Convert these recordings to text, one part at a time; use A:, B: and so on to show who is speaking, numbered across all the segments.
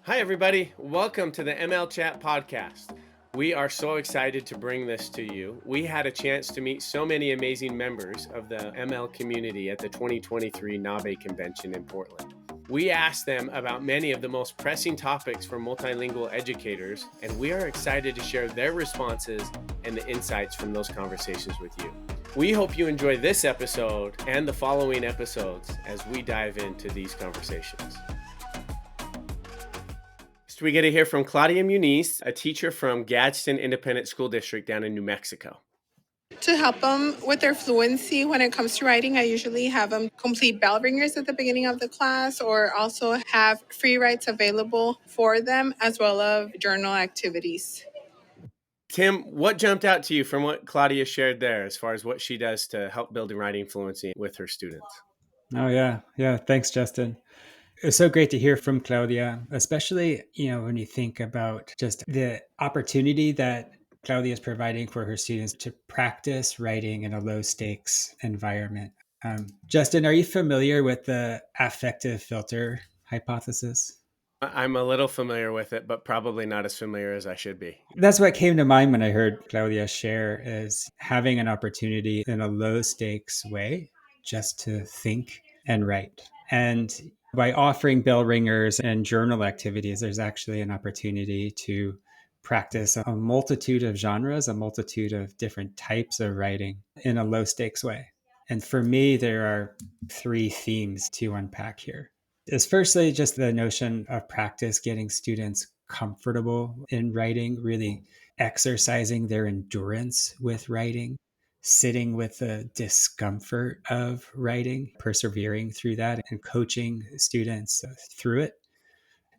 A: Hi, everybody. Welcome to the ML Chat podcast. We are so excited to bring this to you. We had a chance to meet so many amazing members of the ML community at the 2023 NABE convention in Portland. We asked them about many of the most pressing topics for multilingual educators, and we are excited to share their responses and the insights from those conversations with you. We hope you enjoy this episode and the following episodes as we dive into these conversations. We get to hear from Claudia Muniz, a teacher from Gadsden Independent School District down in New Mexico.
B: To help them with their fluency when it comes to writing, I usually have them complete bell ringers at the beginning of the class, or also have free writes available for them, as well as journal activities.
A: Tim, what jumped out to you from what Claudia shared there as far as what she does to help building writing fluency with her students?
C: Oh, yeah. Yeah. Thanks, Justin. It's so great to hear from Claudia, especially, when you think about just the opportunity that Claudia is providing for her students to practice writing in a low stakes environment. Justin, are you familiar with the affective filter hypothesis?
A: I'm a little familiar with it, but probably not as familiar as I should be.
C: That's what came to mind when I heard Claudia share, is having an opportunity in a low stakes way just to think and write. And by offering bell ringers and journal activities, there's actually an opportunity to practice a multitude of genres, a multitude of different types of writing in a low stakes way. And for me, there are three themes to unpack here. Is firstly just the notion of practice, getting students comfortable in writing, really exercising their endurance with writing, sitting with the discomfort of writing, persevering through that, and coaching students through it.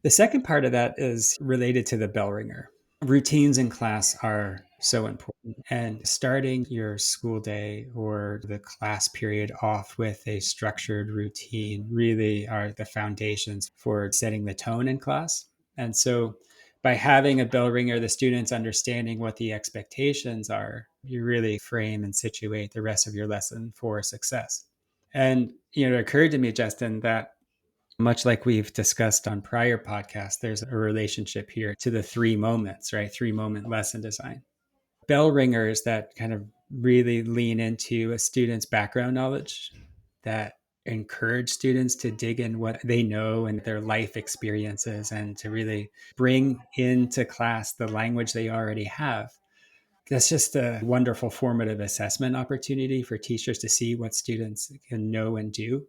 C: The second part of that is related to the bell ringer. Routines in class are so important, and starting your school day or the class period off with a structured routine really are the foundations for setting the tone in class. And so by having a bell ringer, the students understanding what the expectations are, you really frame and situate the rest of your lesson for success. And it occurred to me, Justin, that much like we've discussed on prior podcasts, there's a relationship here to the 3 moments, right? 3-moment lesson design. Bell ringers that kind of really lean into a student's background knowledge, that encourage students to dig in what they know and their life experiences, and to really bring into class the language they already have. That's just a wonderful formative assessment opportunity for teachers to see what students can know and do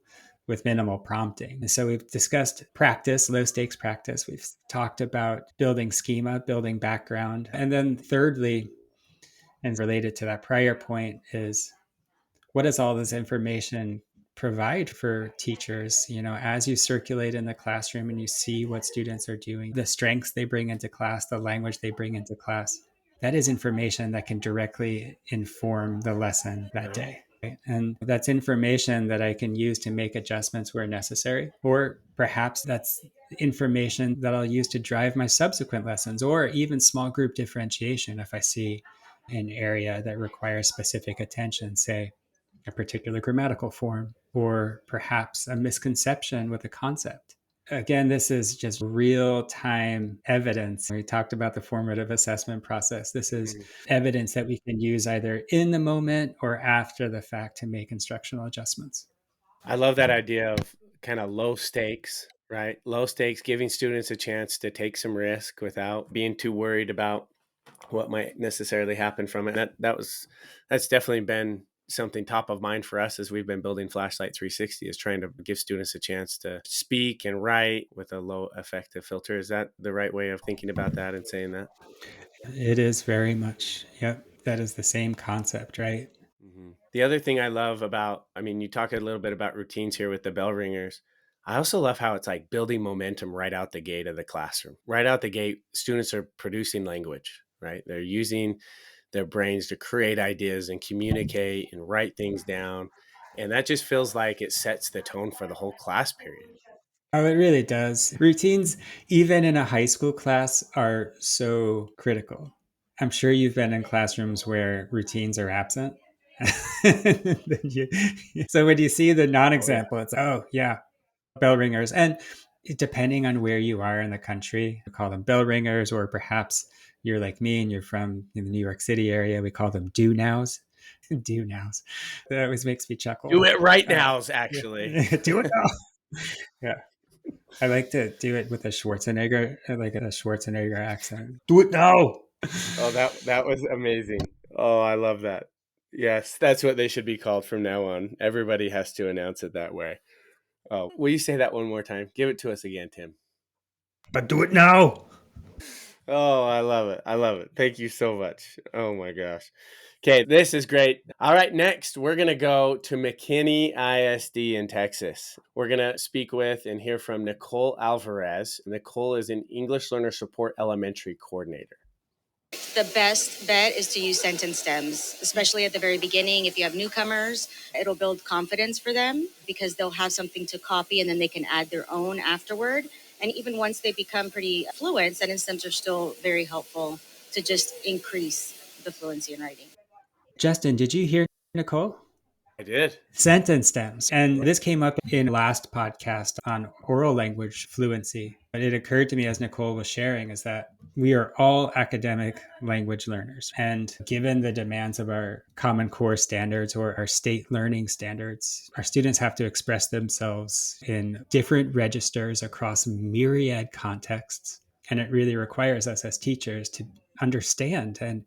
C: with minimal prompting. And so we've discussed practice, low stakes practice. We've talked about building schema, building background. And then thirdly, and related to that prior point, is what does all this information provide for teachers, as you circulate in the classroom and you see what students are doing, the strengths they bring into class, the language they bring into class. That is information that can directly inform the lesson that day. Right? And that's information that I can use to make adjustments where necessary, or perhaps that's information that I'll use to drive my subsequent lessons, or even small group differentiation if I see an area that requires specific attention, say a particular grammatical form, or perhaps a misconception with a concept. Again, this is just real-time evidence. We talked about the formative assessment process. This is evidence that we can use either in the moment or after the fact to make instructional adjustments.
A: I love that idea of kind of low stakes, right? Low stakes, giving students a chance to take some risk without being too worried about what might necessarily happen from it. That's definitely been something top of mind for us as we've been building Flashlight 360, is trying to give students a chance to speak and write with a low affective filter. Is that the right way of thinking about that and saying that?
C: It is very much. Yep. That is the same concept, right?
A: Mm-hmm. The other thing I love you talk a little bit about routines here with the bell ringers. I also love how it's like building momentum right out the gate of the classroom. Right out the gate, students are producing language, right? They're using their brains to create ideas and communicate and write things down. And that just feels like it sets the tone for the whole class period.
C: Oh, it really does. Routines, even in a high school class, are so critical. I'm sure you've been in classrooms where routines are absent. So when you see the
A: Oh, yeah.
C: non-example, it's, oh, yeah, bell ringers. And depending on where you are in the country, we call them bell ringers, or perhaps you're like me and you're from in the New York City area, we call them do nows. Do nows. That always makes me chuckle.
A: Do it right nows, actually.
C: Do it now. Yeah. I like to do it with a Schwarzenegger, like a Schwarzenegger accent. Do it now.
A: Oh, that was amazing. Oh, I love that. Yes, that's what they should be called from now on. Everybody has to announce it that way. Oh, will you say that one more time? Give it to us again, Tim.
C: But do it now.
A: Oh, I love it. I love it. Thank you so much. Oh my gosh. Okay, this is great. All right, next we're going to go to McKinney ISD in Texas. We're going to speak with and hear from Nicole Alvarez. Nicole is an English Learner Support Elementary Coordinator.
D: The best bet is to use sentence stems, especially at the very beginning. If you have newcomers, it'll build confidence for them because they'll have something to copy and then they can add their own afterward. And even once they become pretty fluent, sentence stems are still very helpful to just increase the fluency in writing.
C: Justin, did you hear Nicole?
A: I did.
C: Sentence stems. And this came up in last podcast on oral language fluency. But it occurred to me as Nicole was sharing is that we are all academic language learners. And given the demands of our Common Core standards or our state learning standards, our students have to express themselves in different registers across myriad contexts. And it really requires us as teachers to understand and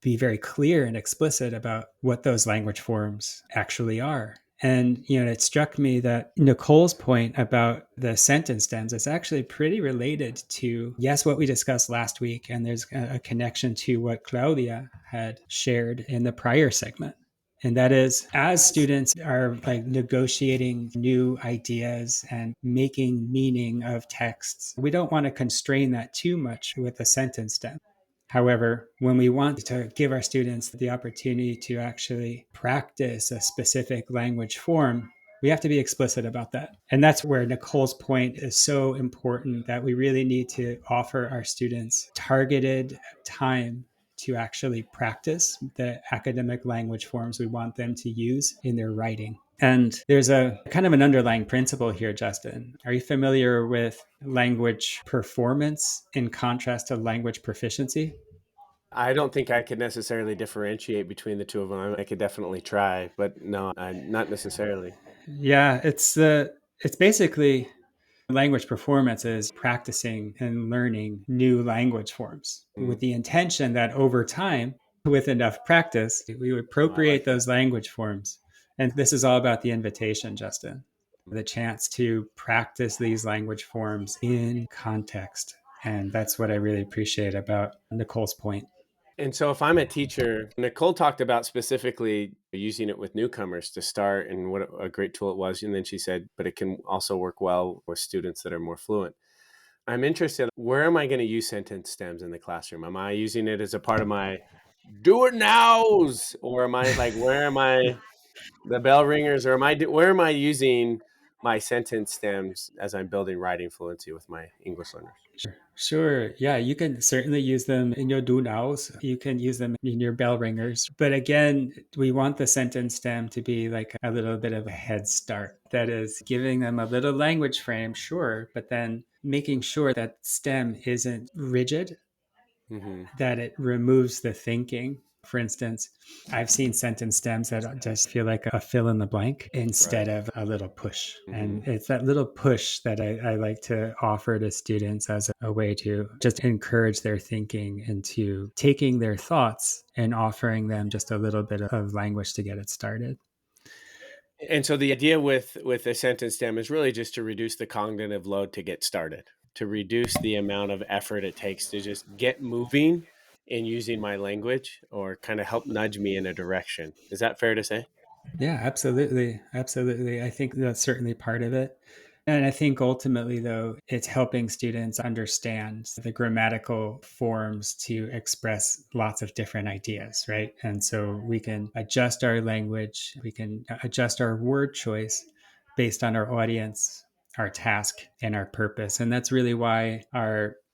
C: be very clear and explicit about what those language forms actually are. And, it struck me that Nicole's point about the sentence stems is actually pretty related to, yes, what we discussed last week. And there's a connection to what Claudia had shared in the prior segment. And that is, as students are like negotiating new ideas and making meaning of texts, we don't want to constrain that too much with a sentence stem. However, when we want to give our students the opportunity to actually practice a specific language form, we have to be explicit about that. And that's where Nicole's point is so important, that we really need to offer our students targeted time to actually practice the academic language forms we want them to use in their writing. And there's a kind of an underlying principle here, Justin. Are you familiar with language performance in contrast to language proficiency?
A: I don't think I could necessarily differentiate between the two of them. I could definitely try, but no, not necessarily.
C: Yeah, it's basically language performance is practicing and learning new language forms with the intention that over time, with enough practice, we would appropriate those language forms. And this is all about the invitation, Justin, the chance to practice these language forms in context. And that's what I really appreciate about Nicole's point.
A: And so if I'm a teacher, Nicole talked about specifically using it with newcomers to start and what a great tool it was. And then she said, but it can also work well with students that are more fluent. I'm interested, where am I going to use sentence stems in the classroom? Am I using it as a part of my do it nows? Or am I like, where am I the bell ringers, or where am I using my sentence stems as I'm building writing fluency with my English learners?
C: Sure. Yeah, you can certainly use them in your do nows. You can use them in your bell ringers. But again, we want the sentence stem to be like a little bit of a head start. That is giving them a little language frame, sure, but then making sure that stem isn't rigid, that it removes the thinking. For instance, I've seen sentence stems that just feel like a fill in the blank instead of a little push. And it's that little push that I like to offer to students as a way to just encourage their thinking into taking their thoughts and offering them just a little bit of language to get it started.
A: And so the idea with a sentence stem is really just to reduce the cognitive load to get started, to reduce the amount of effort it takes to just get moving in using my language, or kind of help nudge me in a direction. Is that fair to say?
C: Yeah, absolutely. Absolutely. I think that's certainly part of it. And I think ultimately, though, it's helping students understand the grammatical forms to express lots of different ideas, right? And so we can adjust our language, we can adjust our word choice based on our audience, our task, and our purpose. And that's really why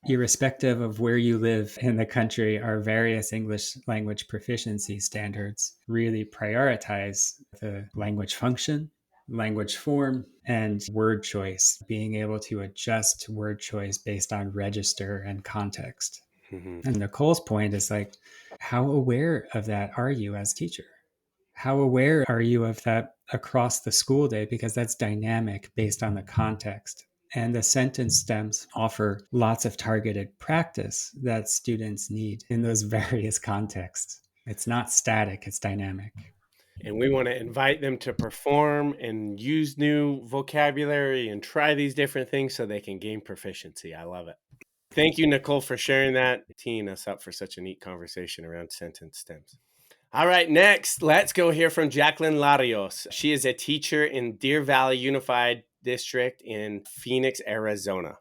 C: irrespective of where you live in the country, our various English language proficiency standards really prioritize the language function language form and word choice, being able to adjust word choice based on register and context.
A: Mm-hmm.
C: And Nicole's point is like, how aware of that are you as teacher? How aware are you of that across the school day? Because that's dynamic based on the context. And the sentence stems offer lots of targeted practice that students need in those various contexts. It's not static, it's dynamic.
A: And we want to invite them to perform and use new vocabulary and try these different things so they can gain proficiency. I love it. Thank you, Nicole, for sharing that, teeing us up for such a neat conversation around sentence stems. All right, next, let's go hear from Jacqueline Larios. She is a teacher in Deer Valley Unified District in Phoenix, Arizona.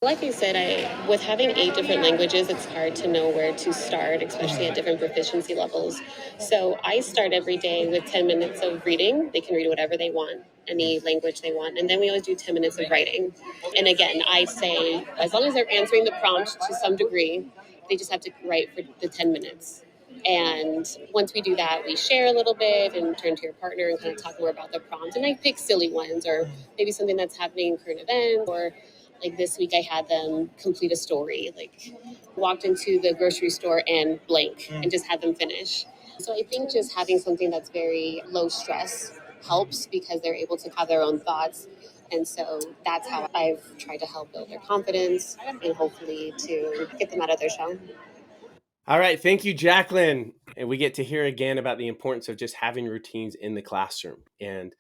E: Like I said, with having 8 different languages, it's hard to know where to start, especially at different proficiency levels. So I start every day with 10 minutes of reading. They can read whatever they want, any language they want. And then we always do 10 minutes of writing. And again, I say, as long as they're answering the prompt to some degree, they just have to write for the 10 minutes. And once we do that, we share a little bit and turn to your partner and kind of talk more about the prompt. And I pick silly ones or maybe something that's happening in current events, or like this week, I had them complete a story, like walked into the grocery store and blank and just had them finish. So I think just having something that's very low stress helps because they're able to have their own thoughts. And so that's how I've tried to help build their confidence and hopefully to get them out of their shell.
A: All right, thank you, Jacqueline. And we get to hear again about the importance of just having routines in the classroom. And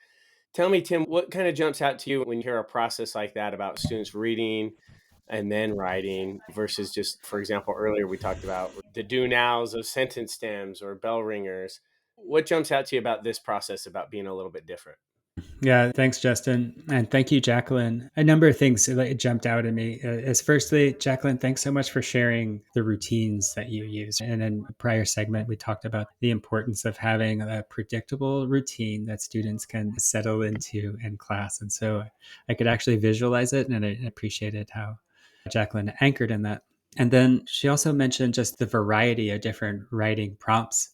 A: tell me, Tim, what kind of jumps out to you when you hear a process like that about students reading and then writing versus just, for example, earlier we talked about the do nows of sentence stems or bell ringers. What jumps out to you about this process about being a little bit different?
C: Yeah, thanks, Justin. And thank you, Jacqueline. A number of things that jumped out at me is firstly, Jacqueline, thanks so much for sharing the routines that you use. And in a prior segment, we talked about the importance of having a predictable routine that students can settle into in class. And so I could actually visualize it, and I appreciated how Jacqueline anchored in that. And then she also mentioned just the variety of different writing prompts.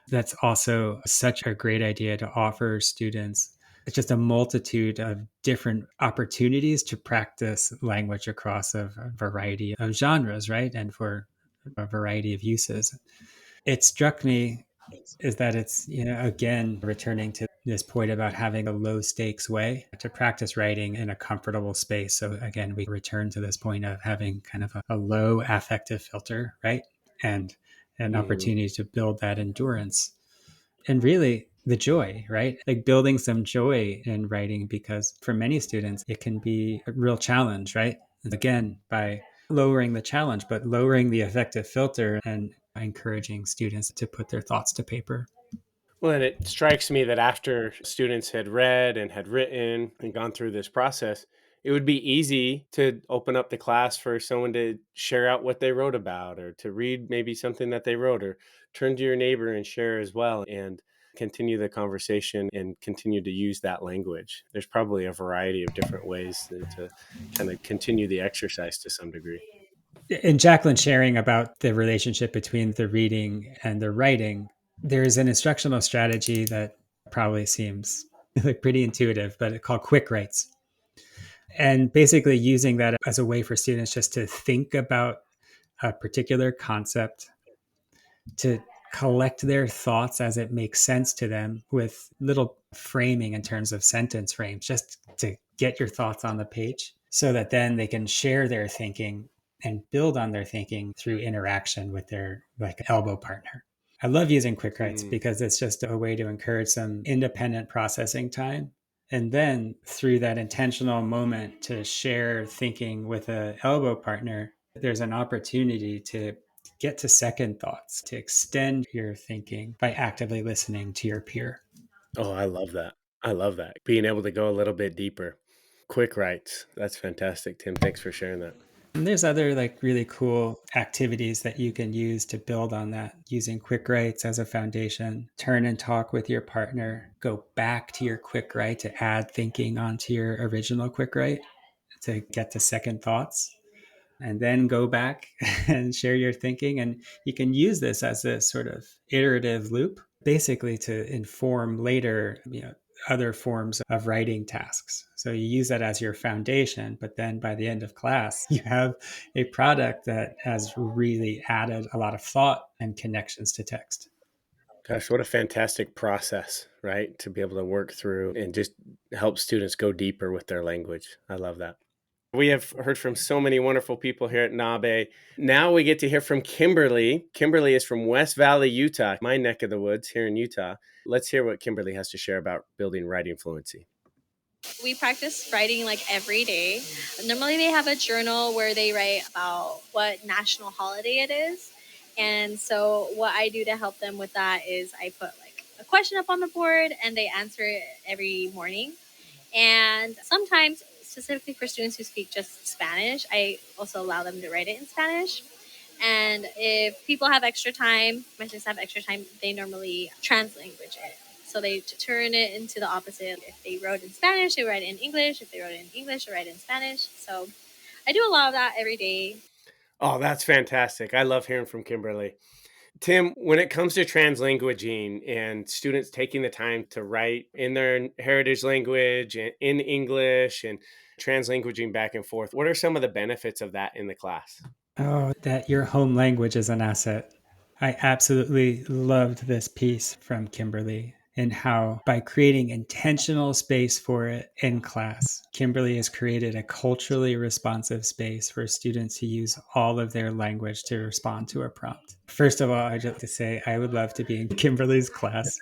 C: That's also such a great idea to offer students. It's just a multitude of different opportunities to practice language across a variety of genres, right? And for a variety of uses. It struck me is that it's, again, returning to this point about having a low stakes way to practice writing in a comfortable space. So again, we return to this point of having kind of a low affective filter, right? And an opportunity to build that endurance and really the joy, right? Like building some joy in writing, because for many students, it can be a real challenge, right? And again, by lowering the challenge, but lowering the affective filter and encouraging students to put their thoughts to paper.
A: Well, and it strikes me that after students had read and had written and gone through this process, it would be easy to open up the class for someone to share out what they wrote about or to read maybe something that they wrote or turn to your neighbor and share as well and continue the conversation and continue to use that language. There's probably a variety of different ways to kind of continue the exercise to some degree.
C: And Jacqueline sharing about the relationship between the reading and the writing, there's an instructional strategy that probably seems like pretty intuitive, but it's called quick writes. And basically using that as a way for students just to think about a particular concept, to collect their thoughts as it makes sense to them with little framing in terms of sentence frames, just to get your thoughts on the page so that then they can share their thinking and build on their thinking through interaction with their like elbow partner. I love using quick writes because it's just a way to encourage some independent processing time. And then through that intentional moment to share thinking with an elbow partner, there's an opportunity to get to second thoughts, to extend your thinking by actively listening to your peer.
A: Oh, I love that. I love that. Being able to go a little bit deeper. Quick writes. That's fantastic, Tim. Thanks for sharing that.
C: And there's other like really cool activities that you can use to build on that, using quick writes as a foundation. Turn and talk with your partner. Go back to your quick write to add thinking onto your original quick write to get to second thoughts. And then go back and share your thinking. And you can use this as a sort of iterative loop, basically to inform later, other forms of writing tasks. So you use that as your foundation, but then by the end of class, you have a product that has really added a lot of thought and connections to text.
A: Gosh, what a fantastic process, right? To be able to work through and just help students go deeper with their language. I love that. We have heard from so many wonderful people here at NABE. Now we get to hear from Kimberly. Kimberly is from West Valley, Utah, my neck of the woods here in Utah. Let's hear what Kimberly has to share about building writing fluency.
F: We practice writing like every day. Normally, they have a journal where they write about what national holiday it is. And so, what I do to help them with that is I put like a question up on the board and they answer it every morning. And sometimes, specifically for students who speak just Spanish, I also allow them to write it in Spanish. And if people have extra time, my students have extra time, they normally translanguage it. So they turn it into the opposite. If they wrote in Spanish, they write it in English. If they wrote it in English, they write it in Spanish. So I do a lot of that every day.
A: Oh, that's fantastic. I love hearing from Kimberly. Tim, when it comes to translanguaging and students taking the time to write in their heritage language and in English and translanguaging back and forth, what are some of the benefits of that in the class?
C: Oh, that your home language is an asset. I absolutely loved this piece from Kimberly and how by creating intentional space for it in class, Kimberly has created a culturally responsive space for students to use all of their language to respond to a prompt. First of all, I'd just like to say I would love to be in Kimberly's class.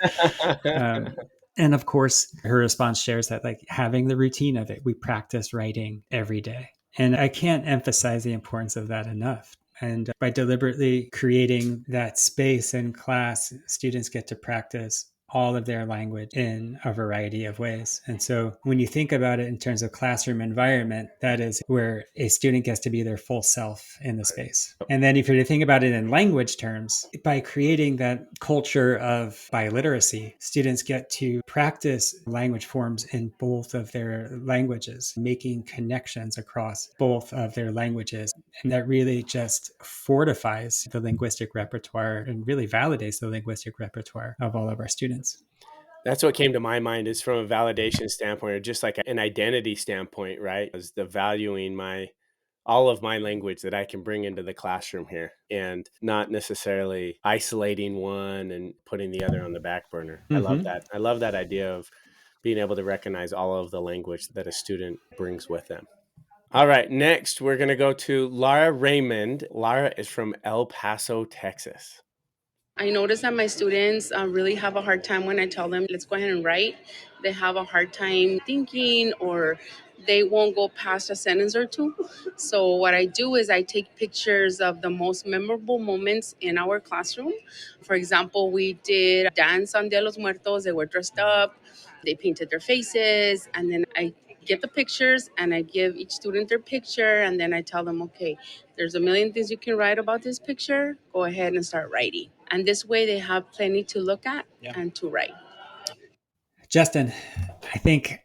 C: And of course, her response shares that like having the routine of it, we practice writing every day. And I can't emphasize the importance of that enough. And by deliberately creating that space in class, students get to practice all of their language in a variety of ways. And so when you think about it in terms of classroom environment, that is where a student gets to be their full self in the space. And then if you think about it in language terms, by creating that culture of biliteracy, students get to practice language forms in both of their languages, making connections across both of their languages. And that really just fortifies the linguistic repertoire and really validates the linguistic repertoire of all of our students.
A: That's what came to my mind is from a validation standpoint or just like an identity standpoint, right? Is the valuing all of my language that I can bring into the classroom here and not necessarily isolating one and putting the other on the back burner. I love that. I love that idea of being able to recognize all of the language that a student brings with them. All right, next we're going to go to Lara Raymond. Lara is from El Paso, Texas.
G: I notice that my students really have a hard time when I tell them, let's go ahead and write. They have a hard time thinking or they won't go past a sentence or two. So what I do is I take pictures of the most memorable moments in our classroom. For example, we did a dance on Dia de los Muertos. They were dressed up. They painted their faces. And then I get the pictures and I give each student their picture. And then I tell them, okay, there's a million things you can write about this picture. Go ahead and start writing. And this way they have plenty to look at and to write.
C: Justin, I think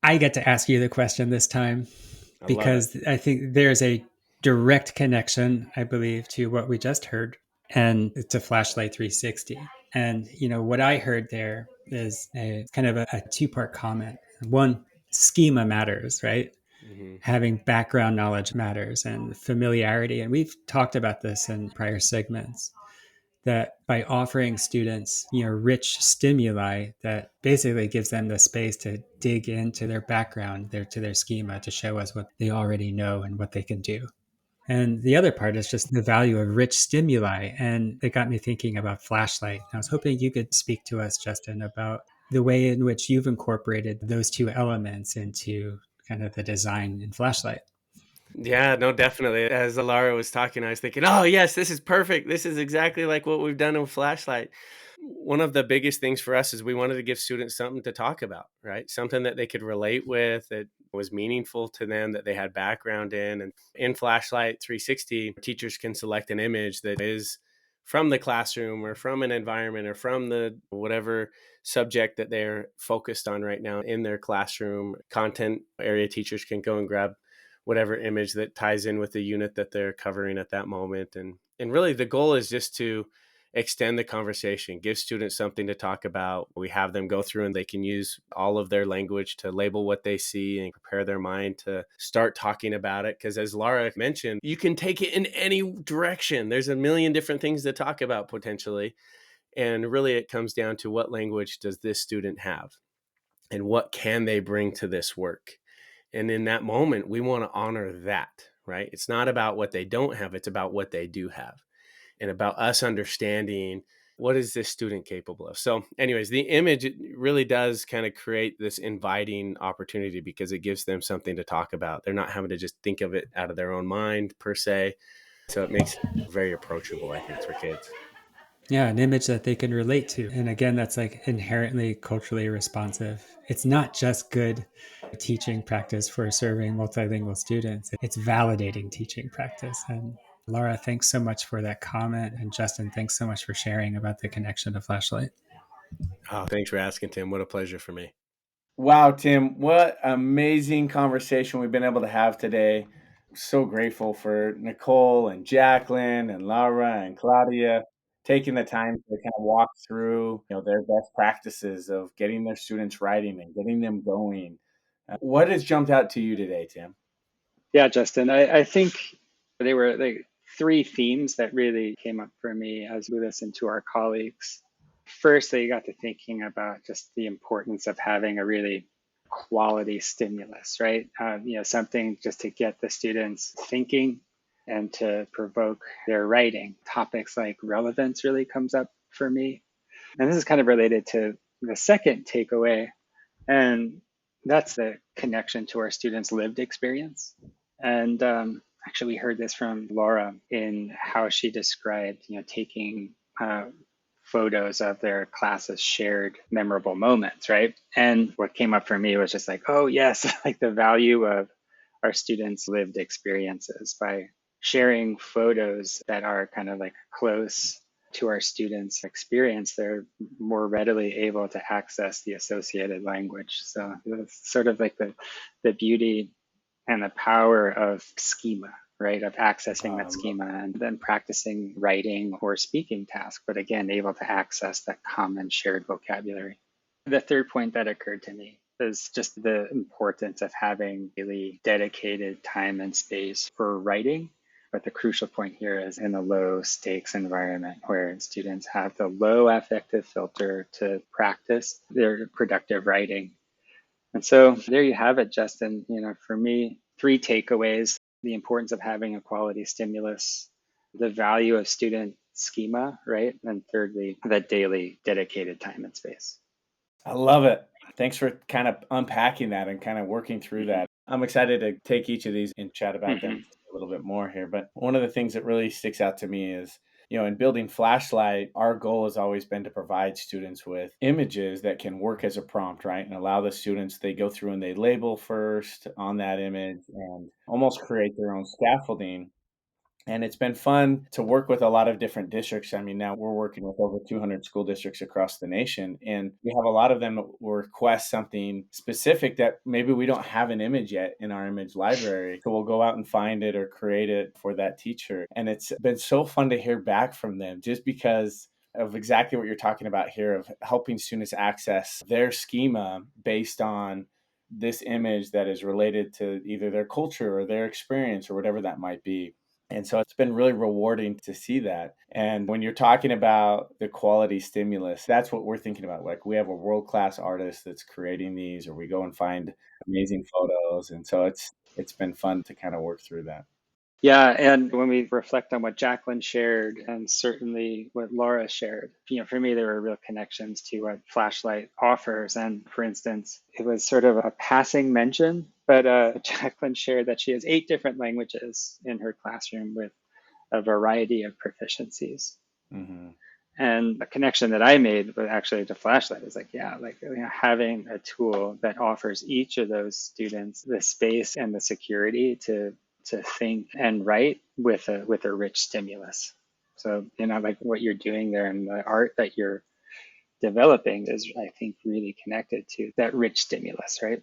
C: I get to ask you the question this time because I think there's a direct connection, I believe, to what we just heard and to Flashlight 360. And, what I heard there is a kind of a two-part comment. One, schema matters, right? Mm-hmm. Having background knowledge matters and familiarity. And we've talked about this in prior segments, that by offering students, rich stimuli that basically gives them the space to dig into their background, to their schema, to show us what they already know and what they can do. And the other part is just the value of rich stimuli. And it got me thinking about Flashlight. I was hoping you could speak to us, Justin, about the way in which you've incorporated those two elements into kind of the design in Flashlight.
A: Yeah, no, definitely. As Lara was talking, I was thinking, oh, yes, this is perfect. This is exactly like what we've done in Flashlight. One of the biggest things for us is we wanted to give students something to talk about, right? Something that they could relate with, that was meaningful to them, that they had background in. And in Flashlight 360, teachers can select an image that is from the classroom or from an environment or from the whatever subject that they're focused on right now in their classroom. Content area teachers can go and grab whatever image that ties in with the unit that they're covering at that moment. And really the goal is just to extend the conversation, give students something to talk about. We have them go through and they can use all of their language to label what they see and prepare their mind to start talking about it. Because as Laura mentioned, you can take it in any direction. There's a million different things to talk about potentially. And really it comes down to what language does this student have and what can they bring to this work? And in that moment, we want to honor that, right? It's not about what they don't have, it's about what they do have and about us understanding what is this student capable of. So anyways, the image really does kind of create this inviting opportunity because it gives them something to talk about. They're not having to just think of it out of their own mind per se. So it makes it very approachable, I think, for kids.
C: Yeah, an image that they can relate to. And again, that's like inherently culturally responsive. It's not just good teaching practice for serving multilingual students, it's validating teaching practice. And Laura, thanks so much for that comment. And Justin, thanks so much for sharing about the connection to Flashlight.
A: Oh, thanks for asking, Tim. What a pleasure for me.
H: Wow, Tim, what amazing conversation we've been able to have today. So grateful for Nicole and Jacqueline and Laura and Claudia taking the time to kind of walk through, their best practices of getting their students writing and getting them going. What has jumped out to you today, Tim?
I: Yeah, Justin, I think they were like three themes that really came up for me as we listened to our colleagues. First, they got to thinking about just the importance of having a really quality stimulus, right? Something just to get the students thinking and to provoke their writing. Topics like relevance really comes up for me. And this is kind of related to the second takeaway, and that's the connection to our students' lived experience. And actually, we heard this from Laura in how she described, taking photos of their class's shared memorable moments, right? And what came up for me was just like, oh yes, like the value of our students' lived experiences by sharing photos that are kind of like close to our students' experience, they're more readily able to access the associated language. So it's sort of like the beauty and the power of schema, right? Of accessing that schema and then practicing writing or speaking tasks, but again, able to access that common shared vocabulary. The third point that occurred to me is just the importance of having really dedicated time and space for writing. But the crucial point here is in a low stakes environment where students have the low affective filter to practice their productive writing. And so there you have it, Justin. For me, three takeaways: the importance of having a quality stimulus, the value of student schema, right? And thirdly, the daily dedicated time and space.
H: I love it. Thanks for kind of unpacking that and kind of working through that. I'm excited to take each of these and chat about them a little bit more here. But one of the things that really sticks out to me is, in building Flashlight, our goal has always been to provide students with images that can work as a prompt, right? And allow the students, they go through and they label first on that image and almost create their own scaffolding. And it's been fun to work with a lot of different districts. I mean, now we're working with over 200 school districts across the nation, and we have a lot of them that will request something specific that maybe we don't have an image yet in our image library. So we'll go out and find it or create it for that teacher. And it's been so fun to hear back from them just because of exactly what you're talking about here of helping students access their schema based on this image that is related to either their culture or their experience or whatever that might be. And so it's been really rewarding to see that. And when you're talking about the quality stimulus, that's what we're thinking about. Like we have a world-class artist that's creating these, or we go and find amazing photos. And so it's been fun to kind of work through that.
I: Yeah, and when we reflect on what Jacqueline shared and certainly what Laura shared, for me, there were real connections to what Flashlight offers. And for instance, it was sort of a passing mention, but Jacqueline shared that she has 8 different languages in her classroom with a variety of proficiencies. Mm-hmm. And the connection that I made with actually to Flashlight is like, having a tool that offers each of those students the space and the security to think and write with a rich stimulus. So, like what you're doing there and the art that you're developing is, I think, really connected to that rich stimulus, right?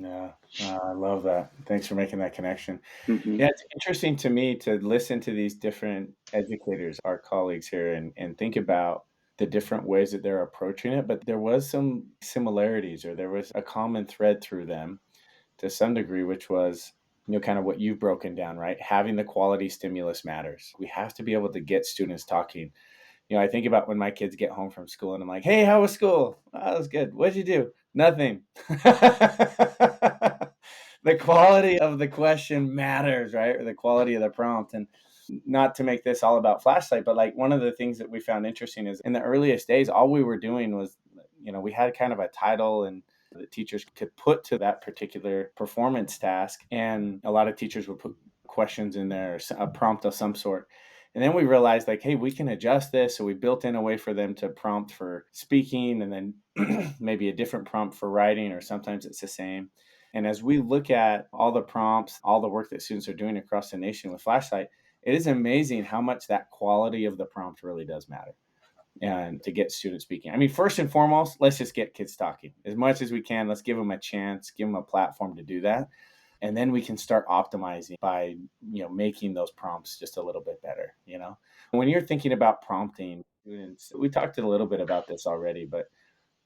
H: Yeah, I love that. Thanks for making that connection.
I: Hmm.
H: Yeah, it's interesting to me to listen to these different educators, our colleagues here, and think about the different ways that they're approaching it. But there was some similarities, or there was a common thread through them to some degree, which was, kind of what you've broken down, right? Having the quality stimulus matters. We have to be able to get students talking. I think about when my kids get home from school and I'm like, hey, how was school? Oh, it was good. What'd you do? Nothing. The quality of the question matters, right? Or the quality of the prompt. And not to make this all about flashlight, but like one of the things that we found interesting is in the earliest days, all we were doing was, we had kind of a title and the teachers could put to that particular performance task. And a lot of teachers would put questions in there, a prompt of some sort. And then we realized like, hey, we can adjust this. So we built in a way for them to prompt for speaking and then maybe a different prompt for writing, or sometimes it's the same. And as we look at all the prompts, all the work that students are doing across the nation with Flashlight, it is amazing how much that quality of the prompt really does matter. And to get students speaking. I mean, first and foremost, let's just get kids talking as much as we can. Let's give them a chance, give them a platform to do that. And then we can start optimizing by, making those prompts just a little bit better, When you're thinking about prompting students, we talked a little bit about this already, but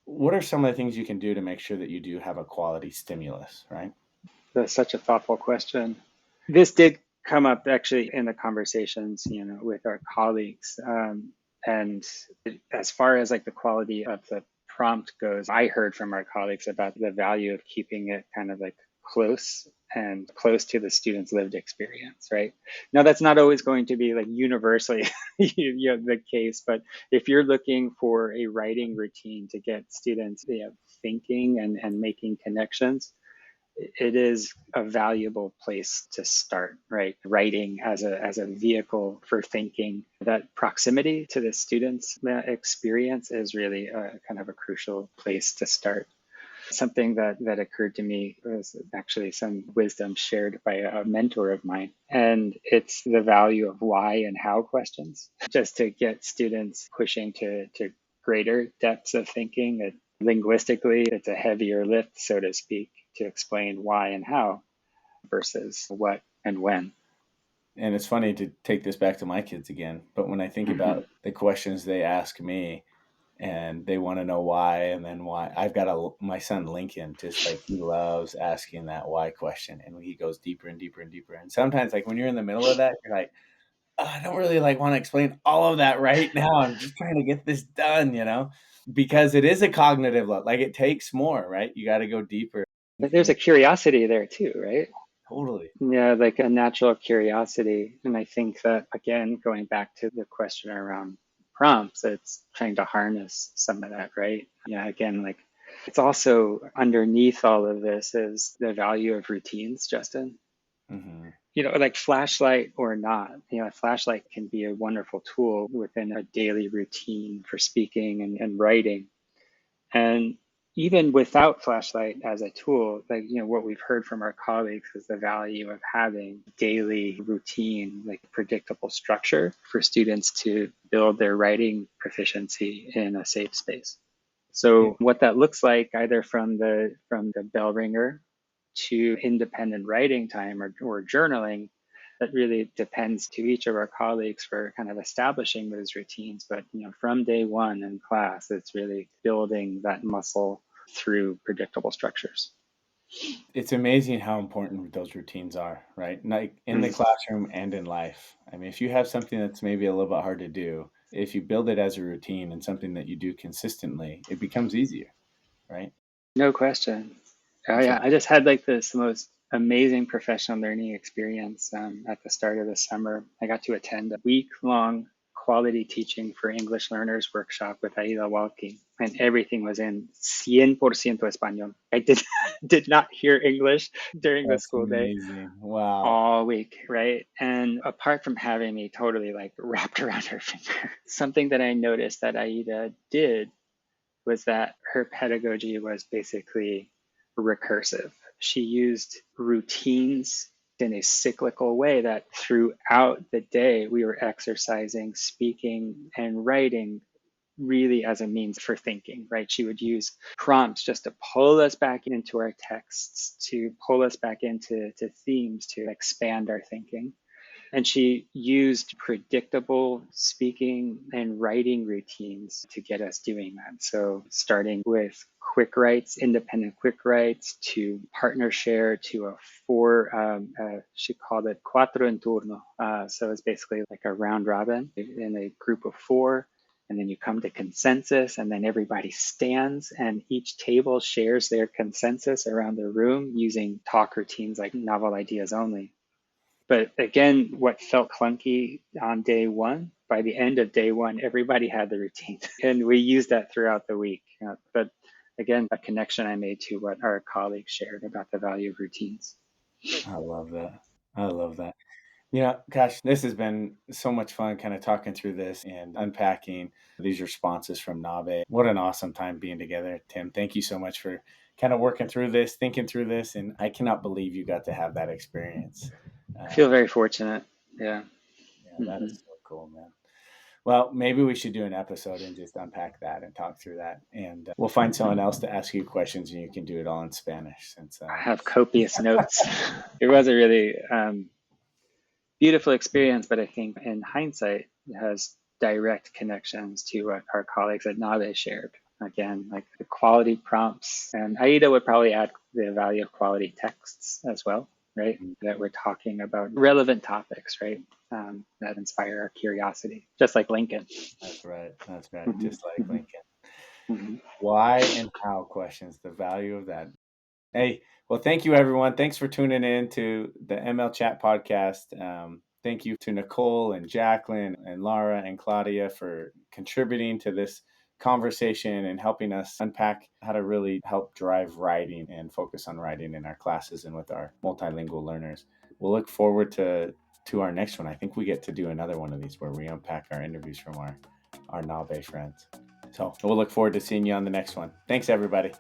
H: what are some of the things you can do to make sure that you do have a quality stimulus, right?
I: That's such a thoughtful question. This did come up actually in the conversations, with our colleagues. And as far as like the quality of the prompt goes, I heard from our colleagues about the value of keeping it kind of like close to the student's lived experience, right? Now, that's not always going to be like universally the case, but if you're looking for a writing routine to get students thinking and making connections, it is a valuable place to start, right? Writing as a vehicle for thinking. That proximity to the student's experience is really kind of a crucial place to start. Something that occurred to me was actually some wisdom shared by a mentor of mine, and it's the value of why and how questions, just to get students pushing to greater depths of thinking. Linguistically, it's a heavier lift, so to speak, to explain why and how versus what and when.
H: And it's funny to take this back to my kids again, but when I think
I: Mm-hmm.
H: about the questions they ask me, and they want to know why, and then why, I've got my son Lincoln, just like he loves asking that why question, and he goes deeper and deeper and deeper. And sometimes like when you're in the middle of that, you're like, oh, I don't really like want to explain all of that right now. I'm just trying to get this done, because it is a cognitive load. Like it takes more, right? You got to go deeper.
I: But there's a curiosity there too, right?
H: Totally.
I: Yeah, like a natural curiosity. And I think that, again, going back to the question around prompts, it's trying to harness some of that, right? Yeah, again, like it's also underneath all of this is the value of routines, Justin.
H: Mm-hmm.
I: Like flashlight or not, a flashlight can be a wonderful tool within a daily routine for speaking and writing. And even without flashlight as a tool, like what we've heard from our colleagues is the value of having daily routine, like predictable structure for students to build their writing proficiency in a safe space. So what that looks like, either from the bell ringer to independent writing time or journaling, that really depends to each of our colleagues for kind of establishing those routines. But from day one in class, it's really building that muscle through predictable structures.
H: It's amazing how important those routines are, right? Like in the classroom and in life. I mean, if you have something that's maybe a little bit hard to do, if you build it as a routine and something that you do consistently, it becomes easier, right?
I: No question. Oh
H: So
I: yeah, I just had like this most amazing professional learning experience at the start of the summer. I got to attend a week-long quality teaching for English learners workshop with Aida Walking, and everything was in 100% español. I did not hear English during the
H: that's
I: school day
H: amazing. Wow.
I: all week, right? And apart from having me totally like wrapped around her finger, something that I noticed that Aida did was that her pedagogy was basically recursive. She used routines in a cyclical way that throughout the day we were exercising, speaking, and writing really as a means for thinking, right? She would use prompts just to pull us back into our texts, to pull us back into themes, to expand our thinking. And she used predictable speaking and writing routines to get us doing that. So starting with quick writes, independent quick writes, to partner share, to a she called it cuatro en turno. So it's basically like a round robin in a group of four. And then you come to consensus, and then everybody stands, and each table shares their consensus around the room using talk routines like novel ideas only. But again, what felt clunky on day one, by the end of day one, everybody had the routine. And we used that throughout the week. But again, a connection I made to what our colleagues shared about the value of routines.
H: I love that. I love that. Gosh, this has been so much fun kind of talking through this and unpacking these responses from NABE. What an awesome time being together, Tim. Thank you so much for kind of working through this, thinking through this. And I cannot believe you got to have that experience.
I: I feel very fortunate. Yeah.
H: Yeah, that is so cool, man. Well, maybe we should do an episode and just unpack that and talk through that. And we'll find someone else to ask you questions, and you can do it all in Spanish. Since
I: I have copious notes. It was a really beautiful experience, but I think in hindsight, it has direct connections to what our colleagues at NABE shared. Again, like the quality prompts, and Aida would probably add the value of quality texts as well, right? That we're talking about relevant topics, right? That inspire our curiosity, just like Lincoln.
H: That's right. That's right. Just like Lincoln. Why and how questions, the value of that. Hey, well, thank you, everyone. Thanks for tuning in to the ML Chat podcast. Thank you to Nicole and Jacqueline and Laura and Claudia for contributing to this conversation and helping us unpack how to really help drive writing and focus on writing in our classes and with our multilingual learners. We'll look forward to our next one. I think we get to do another one of these where we unpack our interviews from our NABE friends. So we'll look forward to seeing you on the next one. Thanks, everybody.